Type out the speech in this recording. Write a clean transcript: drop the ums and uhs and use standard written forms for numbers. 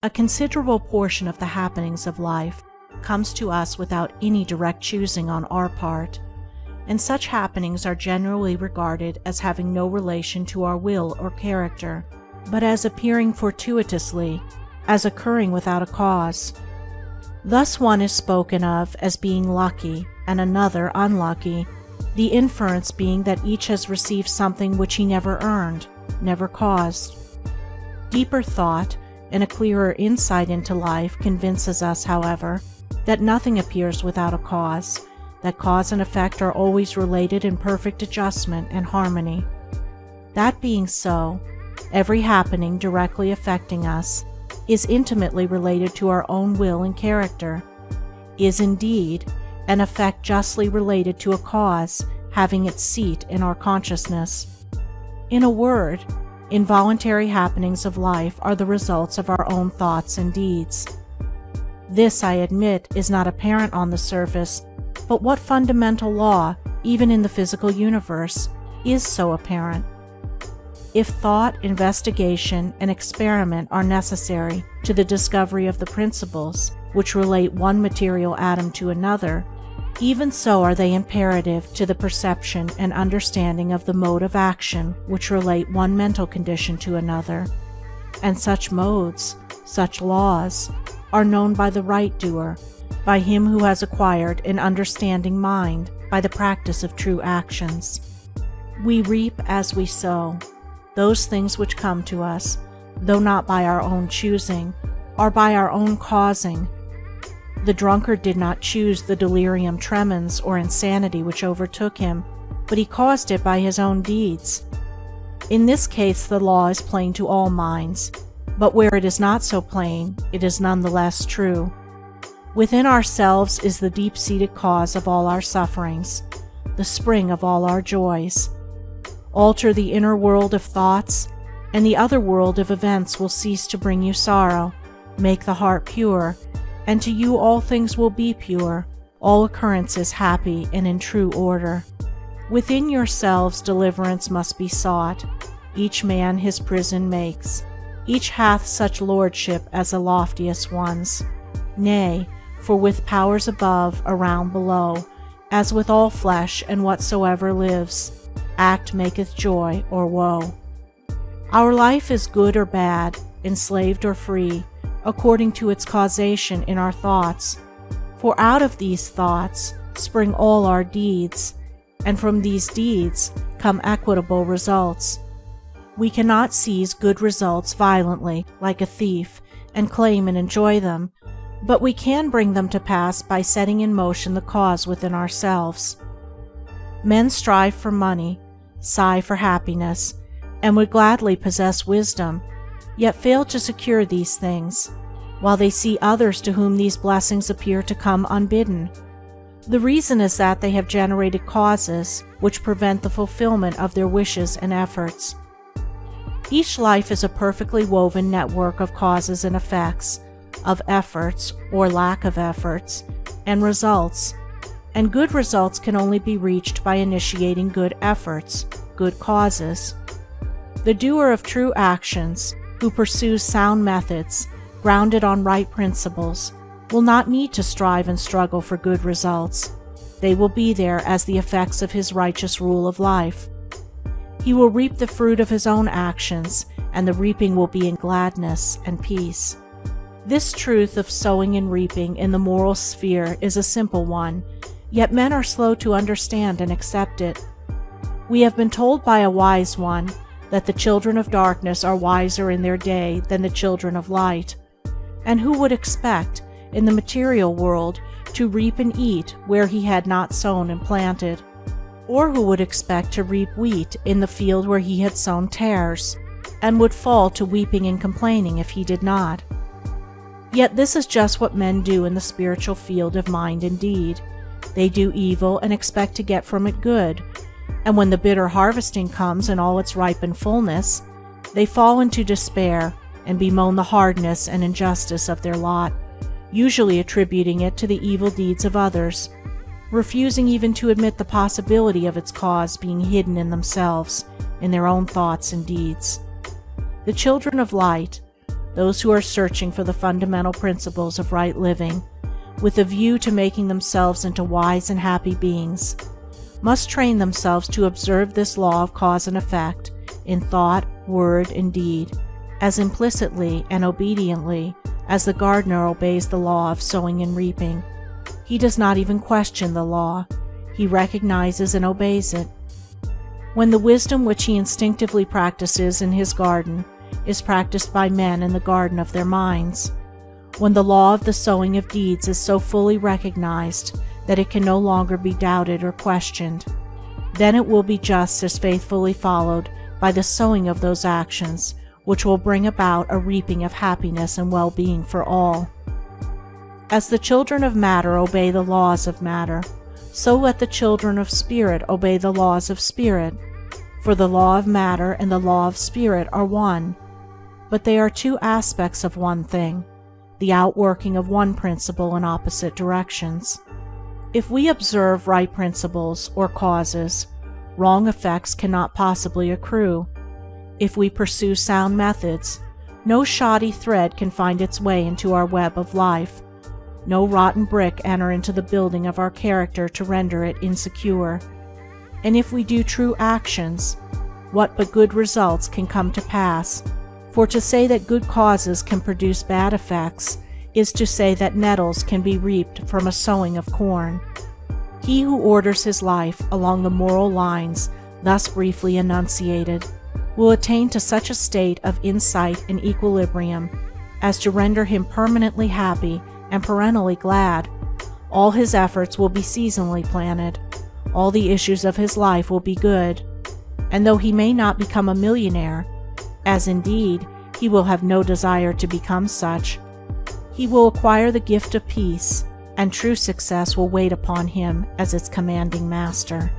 A considerable portion of the happenings of life comes to us without any direct choosing on our part, and such happenings are generally regarded as having no relation to our will or character, but as appearing fortuitously, as occurring without a cause. Thus one is spoken of as being lucky and another unlucky, the inference being that each has received something which he never earned, never caused. Deeper thought and a clearer insight into life convinces us, however, that nothing appears without a cause, that cause and effect are always related in perfect adjustment and harmony. That being so, every happening directly affecting us is intimately related to our own will and character, is indeed an effect justly related to a cause having its seat in our consciousness. In a word, involuntary happenings of life are the results of our own thoughts and deeds. This, I admit, is not apparent on the surface, but what fundamental law, even in the physical universe, is so apparent? If thought, investigation, and experiment are necessary to the discovery of the principles which relate one material atom to another, even so are they imperative to the perception and understanding of the mode of action which relate one mental condition to another. And such modes, such laws, are known by the right doer, by him who has acquired an understanding mind by the practice of true actions. We reap as we sow. Those things which come to us, though not by our own choosing, are by our own causing. The drunkard did not choose the delirium tremens or insanity which overtook him, but he caused it by his own deeds. In this case the law is plain to all minds, but where it is not so plain, it is none the less true. Within ourselves is the deep-seated cause of all our sufferings, the spring of all our joys. Alter the inner world of thoughts, and the other world of events will cease to bring you sorrow. Make the heart pure, and to you all things will be pure, all occurrences happy and in true order. Within yourselves deliverance must be sought. Each man his prison makes. Each hath such lordship as the loftiest ones. Nay, for with powers above, around, below, as with all flesh and whatsoever lives, act maketh joy or woe. Our life is good or bad, enslaved or free, according to its causation in our thoughts. For out of these thoughts spring all our deeds, and from these deeds come equitable results. We cannot seize good results violently, like a thief, and claim and enjoy them, but we can bring them to pass by setting in motion the cause within ourselves. Men strive for money, sigh for happiness, and would gladly possess wisdom, yet fail to secure these things, while they see others to whom these blessings appear to come unbidden. The reason is that they have generated causes which prevent the fulfillment of their wishes and efforts. Each life is a perfectly woven network of causes and effects, of efforts or lack of efforts, and results, and good results can only be reached by initiating good efforts, good causes. The doer of true actions, who pursues sound methods, grounded on right principles, will not need to strive and struggle for good results. They will be there as the effects of his righteous rule of life. He will reap the fruit of his own actions, and the reaping will be in gladness and peace. This truth of sowing and reaping in the moral sphere is a simple one, yet men are slow to understand and accept it. We have been told by a wise one that the children of darkness are wiser in their day than the children of light. And who would expect, in the material world, to reap and eat where he had not sown and planted? Or who would expect to reap wheat in the field where he had sown tares, and would fall to weeping and complaining if he did not? Yet this is just what men do in the spiritual field of mind and deed. They do evil and expect to get from it good, and when the bitter harvesting comes in all its ripened fullness, they fall into despair and bemoan the hardness and injustice of their lot, usually attributing it to the evil deeds of others, refusing even to admit the possibility of its cause being hidden in themselves, in their own thoughts and deeds. The children of light, those who are searching for the fundamental principles of right living, with a view to making themselves into wise and happy beings, must train themselves to observe this law of cause and effect in thought, word, and deed, as implicitly and obediently as the gardener obeys the law of sowing and reaping. He does not even question the law. He recognizes and obeys it. When the wisdom which he instinctively practices in his garden is practiced by men in the garden of their minds, when the law of the sowing of deeds is so fully recognized that it can no longer be doubted or questioned, then it will be just as faithfully followed by the sowing of those actions which will bring about a reaping of happiness and well-being for all. As the children of matter obey the laws of matter, so let the children of spirit obey the laws of spirit, for the law of matter and the law of spirit are one, but they are two aspects of one thing, the outworking of one principle in opposite directions. If we observe right principles or causes, wrong effects cannot possibly accrue. If we pursue sound methods, no shoddy thread can find its way into our web of life, no rotten brick enter into the building of our character to render it insecure. And if we do true actions, what but good results can come to pass? For to say that good causes can produce bad effects is to say that nettles can be reaped from a sowing of corn. He who orders his life along the moral lines thus briefly enunciated will attain to such a state of insight and equilibrium as to render him permanently happy and perennially glad. All his efforts will be seasonally planted. All the issues of his life will be good. And though he may not become a millionaire, as indeed he will have no desire to become such, he will acquire the gift of peace, and true success will wait upon him as its commanding master.